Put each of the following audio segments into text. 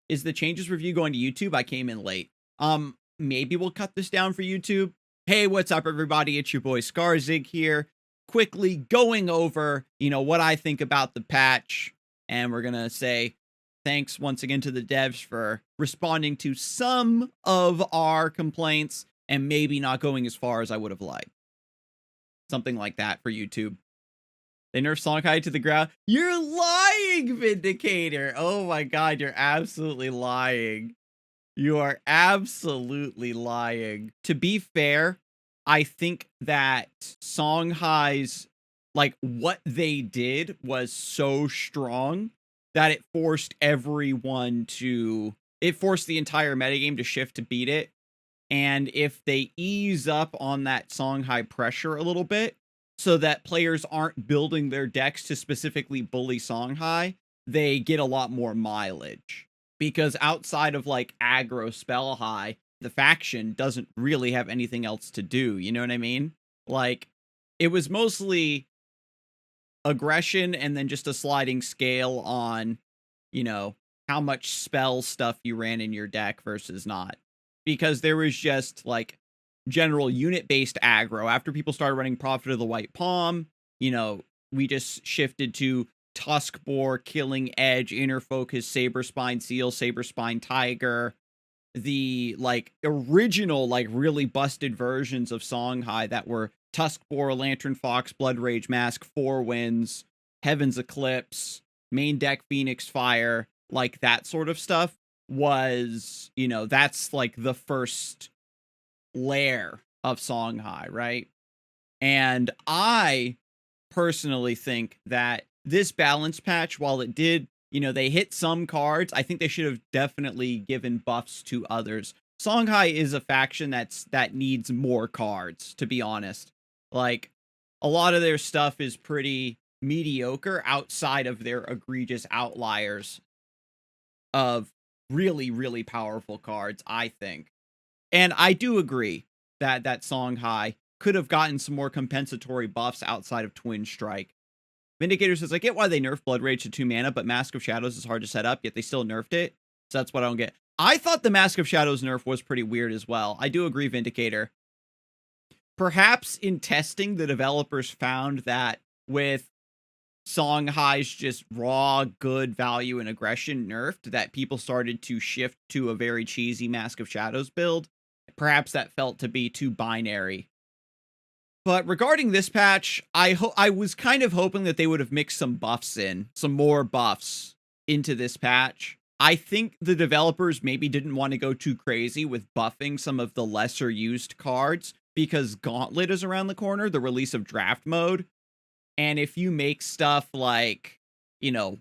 Is the changes review going to YouTube? I came in late. Maybe we'll cut this down for YouTube. Hey, what's up, everybody? It's your boy Scarzig here. Quickly going over, what I think about the patch. And we're going to say thanks once again to the devs for responding to some of our complaints and maybe not going as far as I would have liked. Something like that for YouTube. They nerfed Songhai to the ground. You're lying, Vindicator. Oh my god, you're absolutely lying. You are absolutely lying. To be fair, I think that Songhai's, what they did was so strong that it forced everyone to... It forced the entire metagame to shift to beat it. And if they ease up on that Songhai pressure a little bit, so that players aren't building their decks to specifically bully Songhai, they get a lot more mileage. Because outside of aggro Spellhai, the faction doesn't really have anything else to do. You know what I mean? It was mostly aggression and then just a sliding scale on, how much spell stuff you ran in your deck versus not. Because there was just general unit-based aggro. After people started running Prophet of the White Palm, we just shifted to Tuskboar, Killing Edge, Inner Focus, Saberspine Seal, Saberspine Tiger. The original really busted versions of Songhai that were Tuskboar, Lantern Fox, Blood Rage Mask, Four Winds, Heaven's Eclipse, main deck Phoenix Fire, that sort of stuff was, that's the first layer of Songhai, right? And I personally think that this balance patch, while it did, they hit some cards, I think they should have definitely given buffs to others. Songhai is a faction that needs more cards, to be honest. A lot of their stuff is pretty mediocre outside of their egregious outliers of really, really powerful cards, I think. And I do agree that Songhai could have gotten some more compensatory buffs outside of Twin Strike. Vindicator says, I get why they nerfed Blood Rage to 2 mana, but Mask of Shadows is hard to set up, yet they still nerfed it. So that's what I don't get. I thought the Mask of Shadows nerf was pretty weird as well. I do agree, Vindicator. Perhaps in testing, the developers found that with Songhai's just raw good value and aggression nerfed, that people started to shift to a very cheesy Mask of Shadows build. Perhaps that felt to be too binary. But regarding this patch, I was kind of hoping that they would have mixed some buffs in, some more buffs into this patch. I think the developers maybe didn't want to go too crazy with buffing some of the lesser used cards because Gauntlet is around the corner, the release of Draft Mode. And if you make stuff like,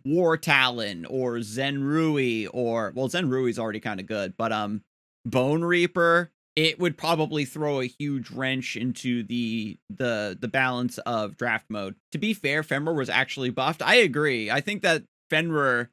War Talon or Zenrui or, well, Zenrui's already kind of good, but Bone Reaper, it would probably throw a huge wrench into the balance of Draft Mode. To be fair, Fenrir was actually buffed. I agree. I think that Fenrir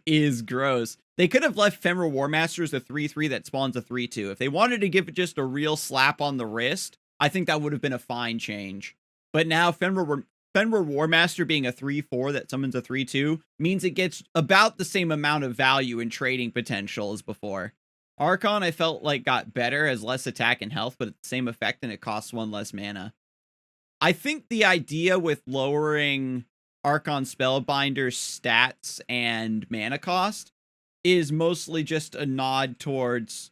is gross. They could have left Fenrir Warmaster as a 3/3 that spawns a 3/2. If they wanted to give it just a real slap on the wrist, I think that would have been a fine change. But now Fenrir Warmaster being a 3/4 that summons a 3/2 means it gets about the same amount of value and trading potential as before. Archon, I felt got better as less attack and health, but at the same effect, and it costs 1 less mana. I think the idea with lowering Archon Spellbinder's stats and mana cost is mostly just a nod towards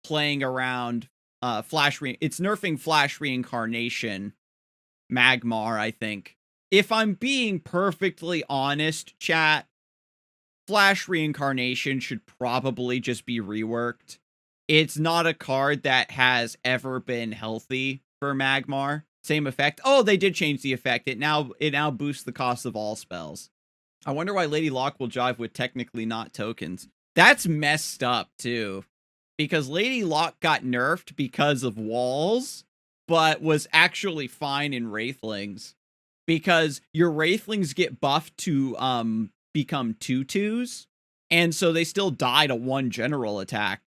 playing around it's nerfing Flash Reincarnation Magmar, I think. If I'm being perfectly honest, chat, Flash Reincarnation should probably just be reworked. It's not a card that has ever been healthy for Magmar. Same effect. Oh, they did change the effect. It now boosts the cost of all spells. I wonder why Lady Locke will jive with technically not tokens. That's messed up, too. Because Lady Locke got nerfed because of walls, but was actually fine in Wraithlings. Because your Wraithlings get buffed to become 2/2s, and so they still die to 1 general attack.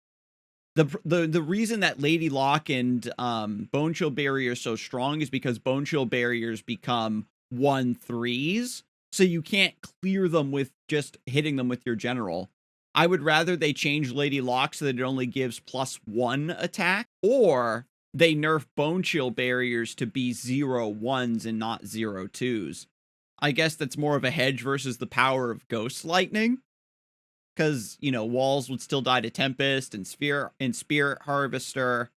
The reason that Lady Locke and Bone Chill Barrier is so strong is because Bone Chill Barriers become 1/3s, so you can't clear them with just hitting them with your general. I would rather they change Lady Locke so that it only gives +1 attack, or they nerf Bone Chill barriers to be 0/1s and not 0/2s. I guess that's more of a hedge versus the power of Ghost Lightning, because, you know, walls would still die to Tempest and Spirit Harvester.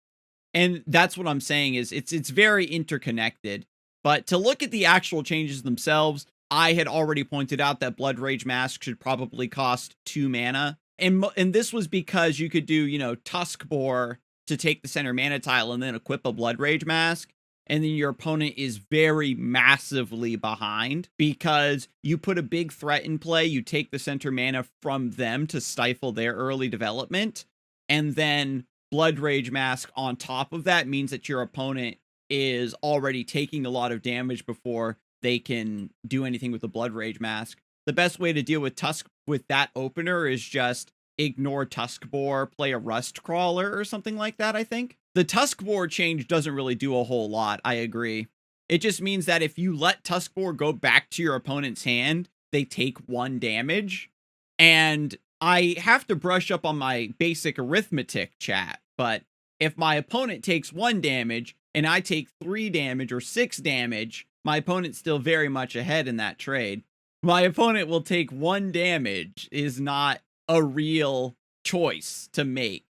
And that's what I'm saying is it's very interconnected. But to look at the actual changes themselves, I had already pointed out that Blood Rage Mask should probably cost 2 mana. And this was because you could do, you know, Tuskbore to take the center mana tile and then equip a Blood Rage Mask. And then your opponent is very massively behind because you put a big threat in play, you take the center mana from them to stifle their early development, and then Blood Rage Mask on top of that means that your opponent is already taking a lot of damage before they can do anything with the Blood Rage Mask. The best way to deal with that opener is just ignore Tuskbore, play a Rust Crawler or something like that, I think. The Tuskbore change doesn't really do a whole lot, I agree. It just means that if you let Tuskbore go back to your opponent's hand, they take 1 damage. And I have to brush up on my basic arithmetic, chat, but if my opponent takes 1 damage and I take 3 damage or 6 damage, my opponent's still very much ahead in that trade. My opponent will take 1 damage is not a real choice to make.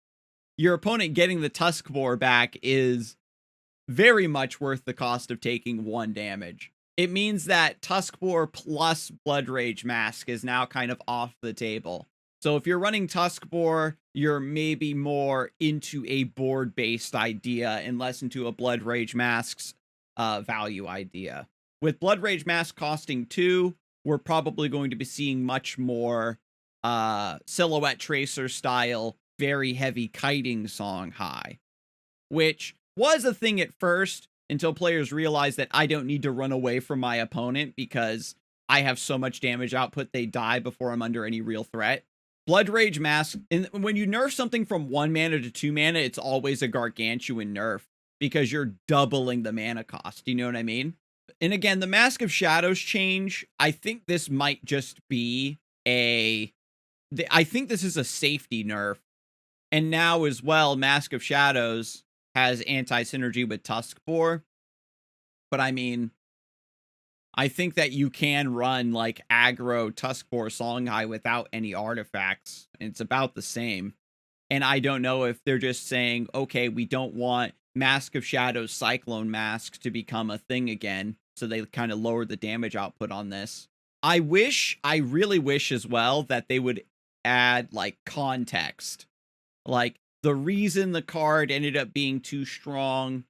Your opponent getting the Tuskbore back is very much worth the cost of taking 1 damage. It means that Tuskbore plus Blood Rage Mask is now kind of off the table. So if you're running Tuskbore, you're maybe more into a board-based idea and less into a Blood Rage Mask's value idea. With Blood Rage Mask costing 2, we're probably going to be seeing much more Silhouette Tracer style, very heavy kiting Songhai, which was a thing at first until players realized that I don't need to run away from my opponent because I have so much damage output they die before I'm under any real threat. Blood Rage Mask, and when you nerf something from 1 mana to 2 mana, it's always a gargantuan nerf because you're doubling the mana cost. You know what I mean? And again, the Mask of Shadows change, I think this might just be I think this is a safety nerf. And now as well, Mask of Shadows has anti-synergy with Tuskbore. But I mean, I think that you can run like aggro Tuskbore Songhai without any artifacts. It's about the same. And I don't know if they're just saying, okay, we don't want Mask of Shadows Cyclone Mask to become a thing again. So they kind of lowered the damage output on this. I really wish as well that they would add like context. Like the reason the card ended up being too strong,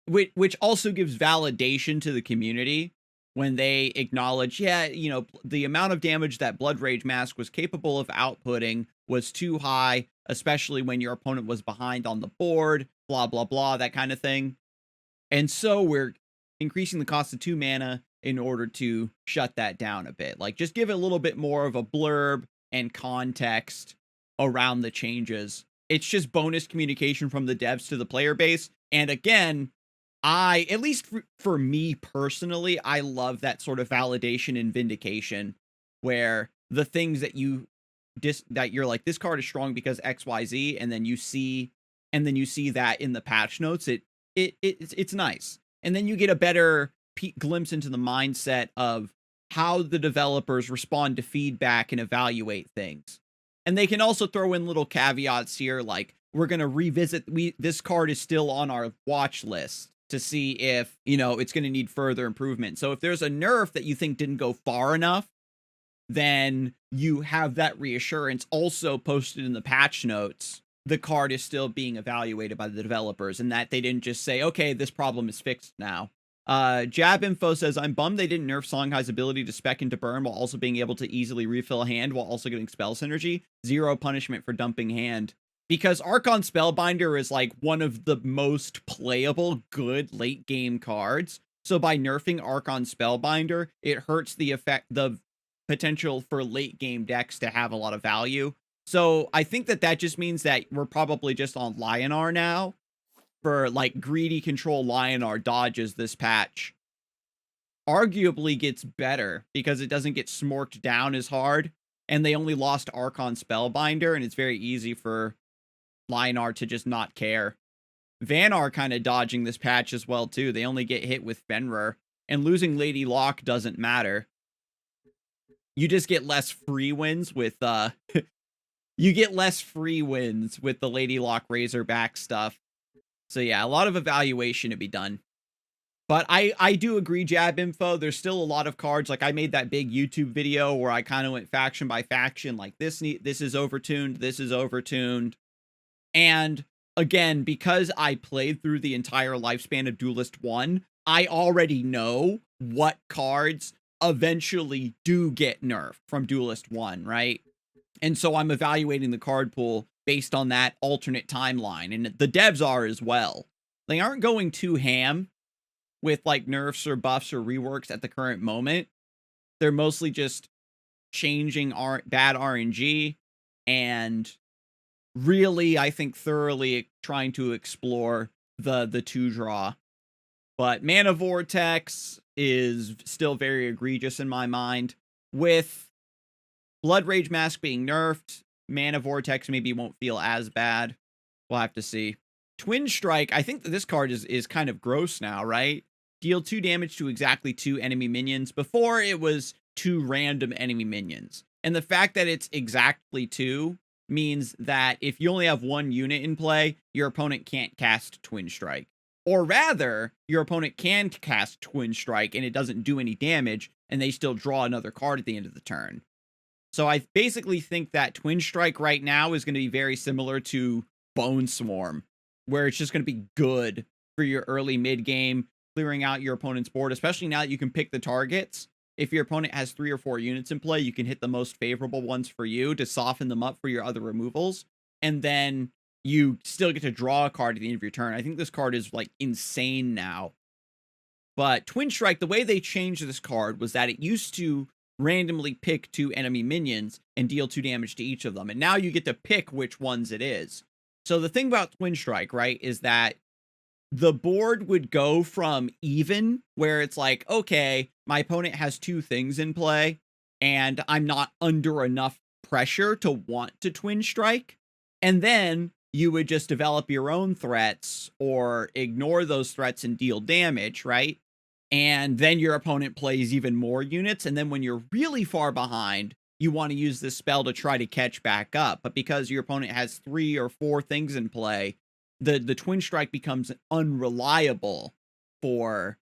which also gives validation to the community when they acknowledge, yeah, you know, the amount of damage that Blood Rage Mask was capable of outputting was too high, especially when your opponent was behind on the board, blah, blah, blah, that kind of thing. And so we're increasing the cost of 2 mana in order to shut that down a bit. Like, just give it a little bit more of a blurb and context around the changes. It's just bonus communication from the devs to the player base. And again, at least for me personally, I love that sort of validation and vindication where the things that that you're like, this card is strong because XYZ, and then you see that in the patch notes. It's nice. And then you get a better glimpse into the mindset of how the developers respond to feedback and evaluate things. And they can also throw in little caveats here, like, we're going to revisit, this card is still on our watch list to see if, you know, it's going to need further improvement. So if there's a nerf that you think didn't go far enough, then you have that reassurance also posted in the patch notes. The card is still being evaluated by the developers, and that they didn't just say, okay, this problem is fixed now. Jab Info says, I'm bummed they didn't nerf Songhai's ability to spec into burn while also being able to easily refill a hand while also getting spell synergy. 0 punishment for dumping hand. Because Archon Spellbinder is like one of the most playable, good late game cards. So by nerfing Archon Spellbinder, it hurts the potential for late game decks to have a lot of value. So I think that just means that we're probably just on LYONAR now. For like greedy control LYONAR dodges this patch arguably gets better because it doesn't get smorked down as hard. and they only lost Archon Spellbinder, and it's very easy for LYONAR to just not care. Vanar kind of dodging this patch as well, too. They only get hit with Fenrir, and losing Lady Locke doesn't matter. You just get less free wins with, you get less free wins with the Lady Locke Razorback stuff. So yeah, a lot of evaluation to be done. But I do agree, Jab Info. There's still a lot of cards. Like, I made that big YouTube video where I kind of went faction by faction. Like, this is overtuned. This is overtuned. And again, because I played through the entire lifespan of Duelyst 1, I already know what cards eventually do get nerfed from Duelyst 1, right? And so I'm evaluating the card pool based on that alternate timeline. And the devs are as well. They aren't going too ham with like nerfs or buffs or reworks at the current moment. They're mostly just changing bad RNG and really, I think, thoroughly trying to explore the 2-draw. But Mana Vortex is still very egregious in my mind. With Blood Rage Mask being nerfed, Mana Vortex maybe won't feel as bad. We'll have to see. Twin Strike, I think that this card is kind of gross now, right? Deal 2 damage to exactly 2 enemy minions. Before, it was 2 random enemy minions. And the fact that it's exactly 2 means that if you only have 1 unit in play, your opponent can't cast Twin Strike. Or rather, your opponent can cast Twin Strike and it doesn't do any damage, and they still draw another card at the end of the turn. So I basically think that Twin Strike right now is going to be very similar to Bone Swarm, where it's just going to be good for your early mid game, clearing out your opponent's board, especially now that you can pick the targets. If your opponent has 3 or 4 units in play, you can hit the most favorable ones for you to soften them up for your other removals. And then you still get to draw a card at the end of your turn. I think this card is like insane now. But Twin Strike, the way they changed this card was that it used to randomly pick 2 enemy minions and deal 2 damage to each of them. And now you get to pick which ones it is. So the thing about Twin Strike, right, is that the board would go from even, where it's like, okay, my opponent has 2 things in play, and I'm not under enough pressure to want to Twin Strike. And then you would just develop your own threats or ignore those threats and deal damage, right? And then your opponent plays even more units. And then when you're really far behind, you want to use this spell to try to catch back up. But because your opponent has 3 or 4 things in play, the Twin Strike becomes unreliable for,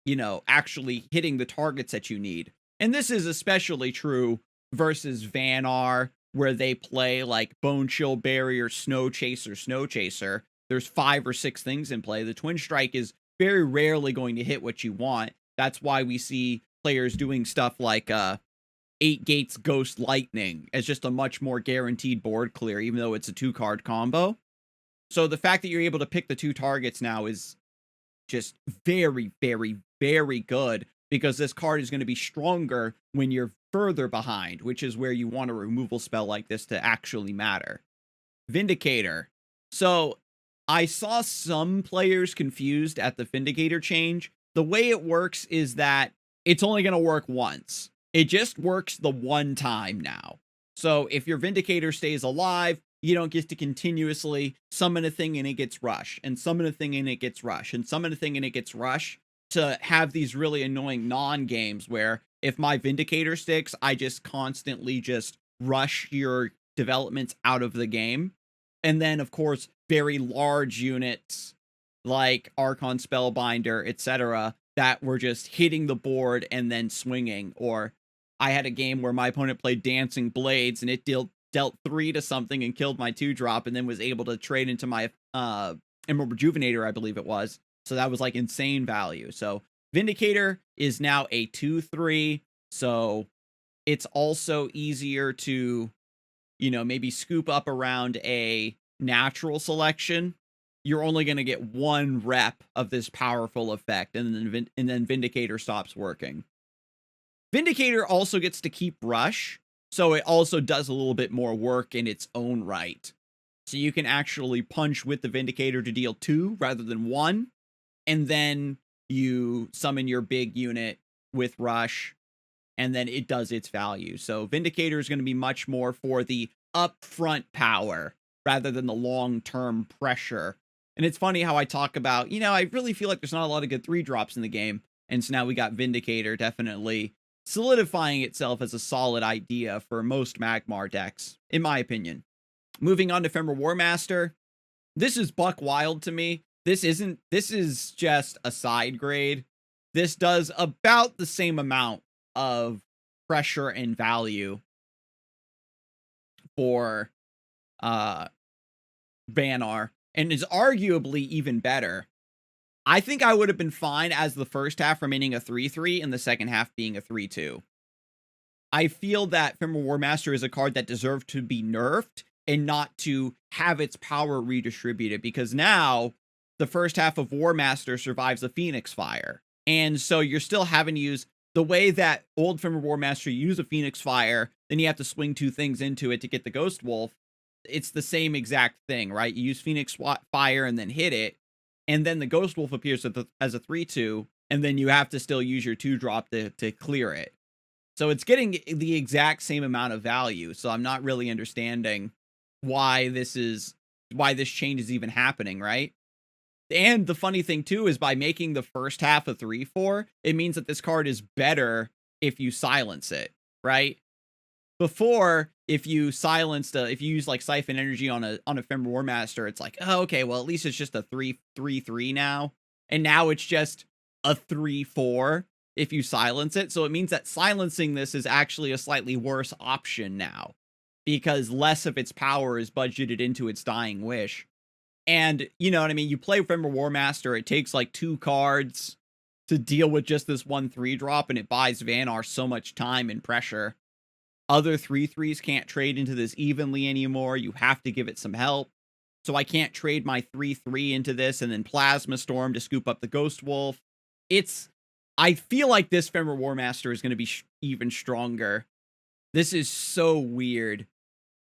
you know, actually hitting the targets that you need. And this is especially true versus Vanar, where they play like Bone Chill Barrier, Snow Chaser. There's 5 or 6 things in play. The Twin Strike is very rarely going to hit what you want. That's why we see players doing stuff like 8 Gates Ghost Lightning as just a much more guaranteed board clear, even though it's a 2-card combo. So the fact that you're able to pick the 2 targets now is just very, very, very good, because this card is going to be stronger when you're further behind, which is where you want a removal spell like this to actually matter. Vindicator. So I saw some players confused at the Vindicator change. The way it works is that it's only going to work once. It just works the one time now. So if your Vindicator stays alive, you don't get to continuously summon a thing and it gets rush, and summon a thing and it gets rush, and summon a thing and it gets rush, to have these really annoying non-games where if my Vindicator sticks, I just constantly just rush your developments out of the game. And then, of course, very large units like Archon Spellbinder, etc., that were just hitting the board and then swinging. Or I had a game where my opponent played Dancing Blades and it dealt 3 to something and killed my 2-drop, and then was able to trade into my Emerald Rejuvenator, I believe it was. So that was like insane value. So Vindicator is now a 2/3. So it's also easier to, you know, maybe scoop up around a natural selection. You're only going to get 1 rep of this powerful effect, and then Vindicator stops working. Vindicator also gets to keep rush, so it also does a little bit more work in its own right. So you can actually punch with the Vindicator to deal 2 rather than 1, and then you summon your big unit with rush, and then it does its value. So Vindicator is going to be much more for the upfront power rather than the long-term pressure. And it's funny how I talk about, I really feel like there's not a lot of good 3-drops in the game. And so now we got Vindicator definitely solidifying itself as a solid idea for most Magmar decks, in my opinion. Moving on to Fenrir Warmaster. This is buck wild to me. This is just a side grade. This does about the same amount of pressure and value for Vanar, and is arguably even better. I think I would have been fine as the first half remaining a 3/3 and the second half being a 3/2. I feel that Fenrir Warmaster is a card that deserved to be nerfed and not to have its power redistributed, because now the first half of Warmaster survives a Phoenix Fire. And so you're still having to use the way that old Fenrir Warmaster used a Phoenix Fire, then you have to swing 2 things into it to get the Ghost Wolf. It's the same exact thing, right? You use Phoenix Fire and then hit it, and then the Ghost Wolf appears as a 3/2, and then you have to still use your 2-drop to clear it. So it's getting the exact same amount of value. So I'm not really understanding why this change is even happening, right? And the funny thing too is by making the first half a 3/4, it means that this card is better if you silence it, right? Before, if you use like Siphon Energy on a Fenrir Warmaster, it's like, oh, okay, well at least it's just a 3/3 now, and now it's just a 3/4 if you silence it. So it means that silencing this is actually a slightly worse option now, because less of its power is budgeted into its Dying Wish. And, you know what I mean? You play Fenrir Warmaster, it takes like 2 cards to deal with just this 1 3-drop, and it buys Vanar so much time and pressure. Other 3/3s can't trade into this evenly anymore. You have to give it some help. So I can't trade my 3/3 into this and then Plasma Storm to scoop up the Ghost Wolf. I feel like this Fenrir Warmaster is going to be even stronger. This is so weird.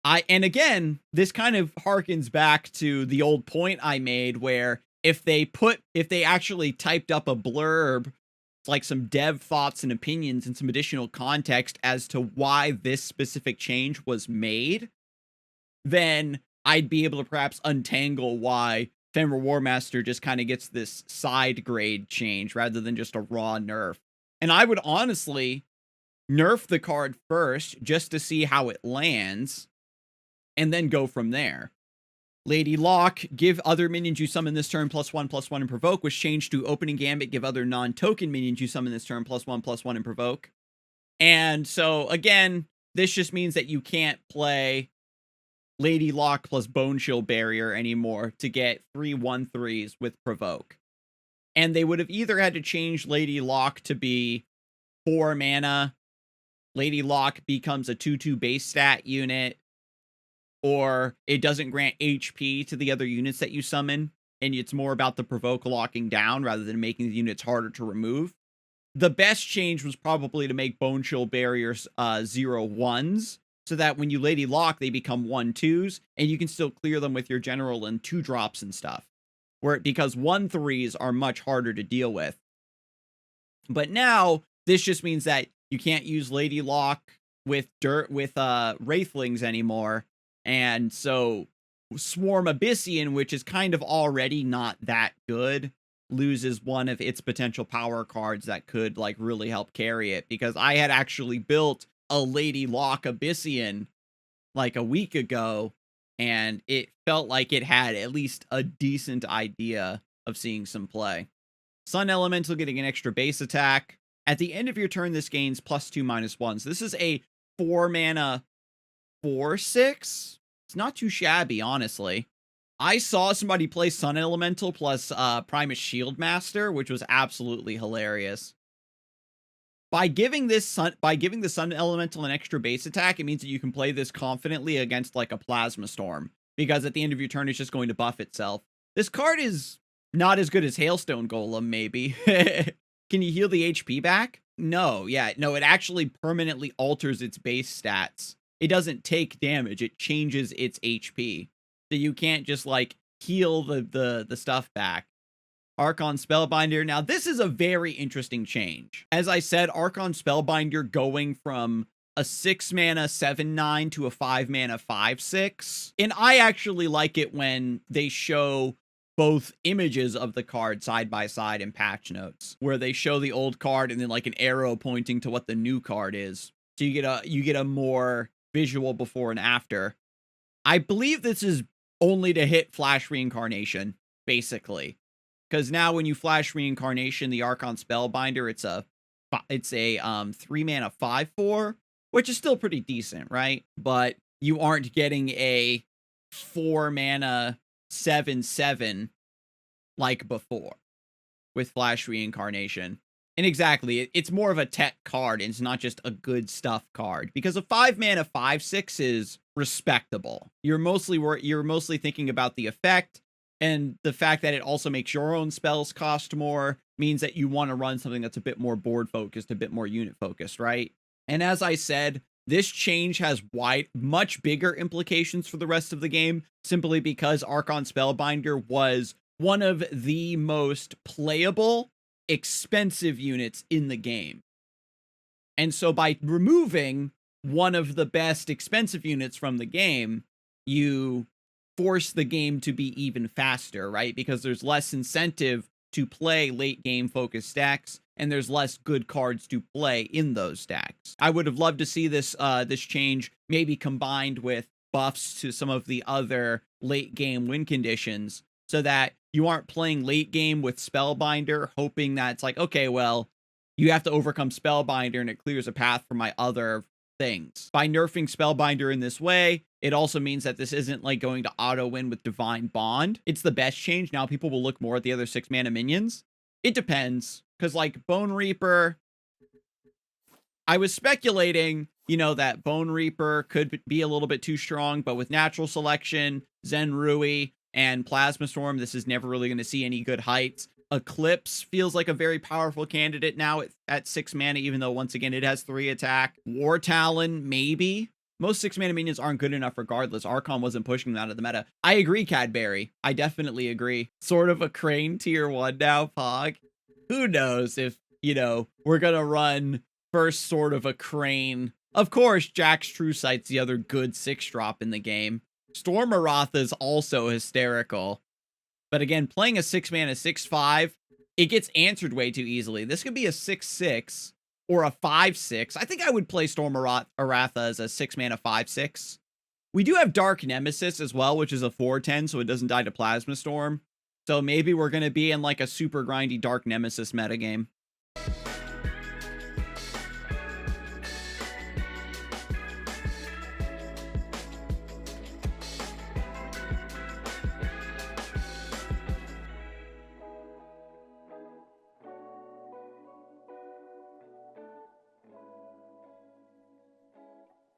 And again, this kind of harkens back to the old point I made where if they actually typed up a blurb, like some dev thoughts and opinions and some additional context as to why this specific change was made, then I'd be able to perhaps untangle why Fenrir Warmaster just kind of gets this side grade change rather than just a raw nerf. And I would honestly nerf the card first just to see how it lands, and then go from there. Lady Lock, give other minions you summon this turn +1/+1 and provoke, was changed to Opening Gambit, give other non-token minions you summon this turn +1/+1 and provoke. And so, again, this just means that you can't play Lady Lock plus Bone Chill Barrier anymore to get 3 1/3s with provoke. And they would have either had to change Lady Lock to be 4 mana, Lady Lock becomes a 2/2 base stat unit, or it doesn't grant HP to the other units that you summon, and it's more about the provoke locking down rather than making the units harder to remove. The best change was probably to make Bone Chill Barriers 0/1s, so that when you Lady Lock, they become 1/2s, and you can still clear them with your general and 2-drops and stuff. Because 1/3s are much harder to deal with. But now, this just means that you can't use Lady Lock with Wraithlings anymore. And so Swarm Abyssian, which is kind of already not that good, loses one of its potential power cards that could like really help carry it, because I had actually built a Lady Lock Abyssian like a week ago, and it felt like it had at least a decent idea of seeing some play. Sun Elemental getting an extra base attack. At the end of your turn, this gains +2/-1. So this is a 4 mana 4/6. It's not too shabby, honestly. I saw somebody play Sun Elemental plus Primus Shieldmaster, which was absolutely hilarious. By giving the Sun Elemental an extra base attack, it means that you can play this confidently against like a Plasma Storm, because at the end of your turn, it's just going to buff itself. This card is not as good as Hailstone Golem, maybe. Can you heal the HP back? No, it actually permanently alters its base stats. It doesn't take damage, it changes its HP. So you can't just like heal the stuff back. Archon Spellbinder. Now, this is a very interesting change. As I said, Archon Spellbinder going from a 6 mana 7/9 to a 5 mana 5/6. And I actually like it when they show both images of the card side by side in patch notes, where they show the old card and then like an arrow pointing to what the new card is. So you get a more visual before and after. I believe this is only to hit Flash Reincarnation, basically. Because now when you Flash Reincarnation, the Archon Spellbinder, it's a 3 mana 5/4, which is still pretty decent, right? But you aren't getting a 4 mana 7/7 like before with Flash Reincarnation. And exactly, it's more of a tech card, and it's not just a good stuff card. Because a 5 mana 5/6 is respectable. You're mostly thinking about the effect, and the fact that it also makes your own spells cost more means that you want to run something that's a bit more board focused, a bit more unit focused, right? And as I said, this change has much bigger implications for the rest of the game, simply because Archon Spellbinder was one of the most playable, expensive units in the game. And so by removing one of the best expensive units from the game, you force the game to be even faster, right? Because there's less incentive to play late game focused stacks, and there's less good cards to play in those stacks. I would have loved to see this change maybe combined with buffs to some of the other late game win conditions, so that you aren't playing late game with Spellbinder hoping that it's like, okay, well, you have to overcome Spellbinder and it clears a path for my other things. By nerfing Spellbinder in this way, it also means that this isn't like going to auto win with Divine Bond. It's the best change. Now people will look more at the other 6 mana minions. It depends, because like Bone Reaper, I was speculating, that Bone Reaper could be a little bit too strong, but with Natural Selection, Zen Rui, and Plasma Storm, this is never really going to see any good heights. Eclipse feels like a very powerful candidate now at 6 mana, even though once again it has 3 attack. War Talon, maybe. Most 6 mana minions aren't good enough regardless. Archon wasn't pushing them out of the meta. I agree, Cadbury. I definitely agree. Sort of a Crane tier 1 now, Pog. Who knows if, we're gonna run first sort of a Crane. Of course, Jack's True Sight's the other good 6-drop in the game. Storm Maratha is also hysterical. But again, playing a 6 mana 6/5, it gets answered way too easily. This could be a 6/6 or a 5/6. I think I would play Storm Maratha as a 6 mana 5/6. We do have Dark Nemesis as well, which is a 4/10, so it doesn't die to Plasma Storm. So maybe we're going to be in like a super grindy Dark Nemesis metagame.